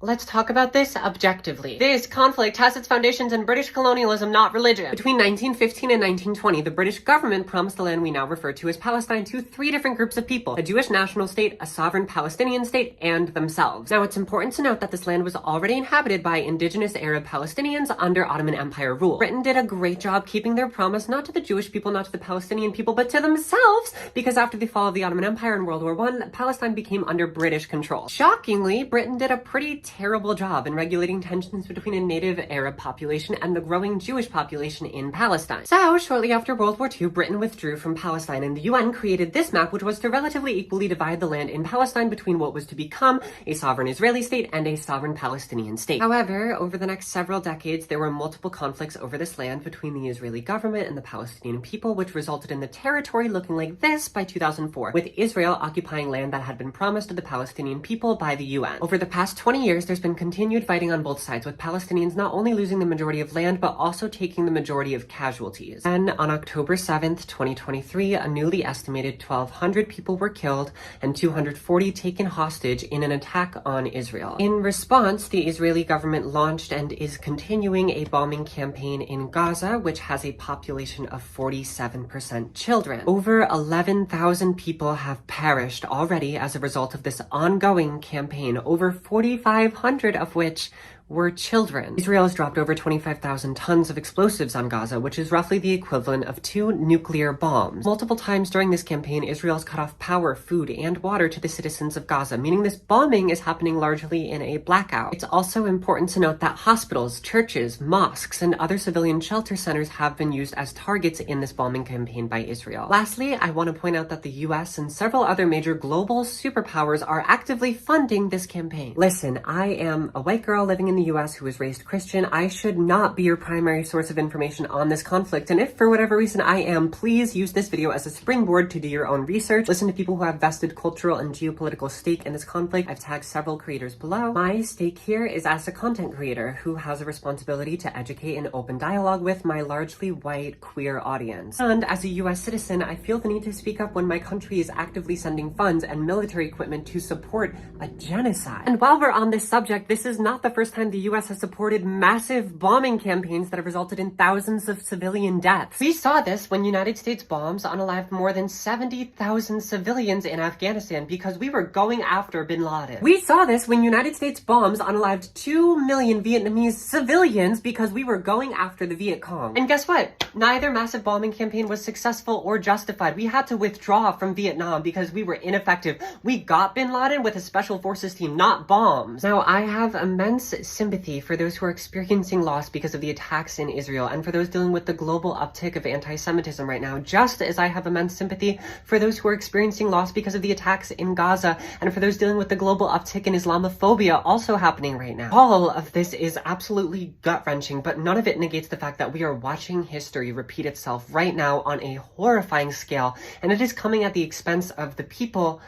Let's talk about this objectively. This conflict has its foundations in British colonialism, not religion. Between 1915 and 1920, the British government promised the land we now refer to as Palestine to three different groups of people: a Jewish national state, a sovereign Palestinian state, and themselves. Now, it's important to note that this land was already inhabited by indigenous Arab Palestinians under Ottoman Empire rule. Britain did a great job keeping their promise not to the Jewish people, not to the Palestinian people, but to themselves, because after the fall of the Ottoman Empire in World War I, Palestine became under British control. Shockingly, Britain did a pretty terrible job in regulating tensions between a native Arab population and the growing Jewish population in Palestine. So, shortly after World War II, Britain withdrew from Palestine, and the UN created this map, which was to relatively equally divide the land in Palestine between what was to become a sovereign Israeli state and a sovereign Palestinian state. However, over the next several decades, there were multiple conflicts over this land between the Israeli government and the Palestinian people, which resulted in the territory looking like this by 2004, with Israel occupying land that had been promised to the Palestinian people by the UN. Over the past 20 years, there's been continued fighting on both sides, with Palestinians not only losing the majority of land, but also taking the majority of casualties. And on October 7th, 2023, a newly estimated 1,200 people were killed and 240 taken hostage in an attack on Israel. In response, the Israeli government launched and is continuing a bombing campaign in Gaza, which has a population of 47% children. Over 11,000 people have perished already as a result of this ongoing campaign, over 4,500 of which were children. Israel has dropped over 25,000 tons of explosives on Gaza, which is roughly the equivalent of 2 nuclear bombs. Multiple times during this campaign, Israel has cut off power, food, and water to the citizens of Gaza, meaning this bombing is happening largely in a blackout. It's also important to note that hospitals, churches, mosques, and other civilian shelter centers have been used as targets in this bombing campaign by Israel. Lastly, I want to point out that the US and several other major global superpowers are actively funding this campaign. Listen, I am a white girl living in the US who was raised Christian. I should not be your primary source of information on this conflict, and if for whatever reason I am, please use this video as a springboard to do your own research. Listen to people who have vested cultural and geopolitical stake in this conflict. I've tagged several creators below. My stake here is as a content creator who has a responsibility to educate and open dialogue with my largely white queer audience. And as a US citizen, I feel the need to speak up when my country is actively sending funds and military equipment to support a genocide. And while we're on this subject, this is not the first time the US has supported massive bombing campaigns that have resulted in thousands of civilian deaths. We saw this when United States bombs unalived more than 70,000 civilians in Afghanistan because we were going after bin Laden. We saw this when United States bombs unalived 2 million Vietnamese civilians because we were going after the Viet Cong. And guess what? Neither massive bombing campaign was successful or justified. We had to withdraw from Vietnam because we were ineffective. We got bin Laden with a special forces team, not bombs. Now, I have immense sympathy for those who are experiencing loss because of the attacks in Israel, and for those dealing with the global uptick of anti-Semitism right now, just as I have immense sympathy for those who are experiencing loss because of the attacks in Gaza, and for those dealing with the global uptick in Islamophobia also happening right now. All of this is absolutely gut-wrenching, but none of it negates the fact that we are watching history repeat itself right now on a horrifying scale, and it is coming at the expense of the people,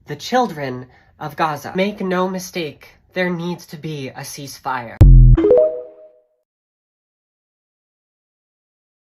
the children of Gaza. Make no mistake, there needs to be a ceasefire.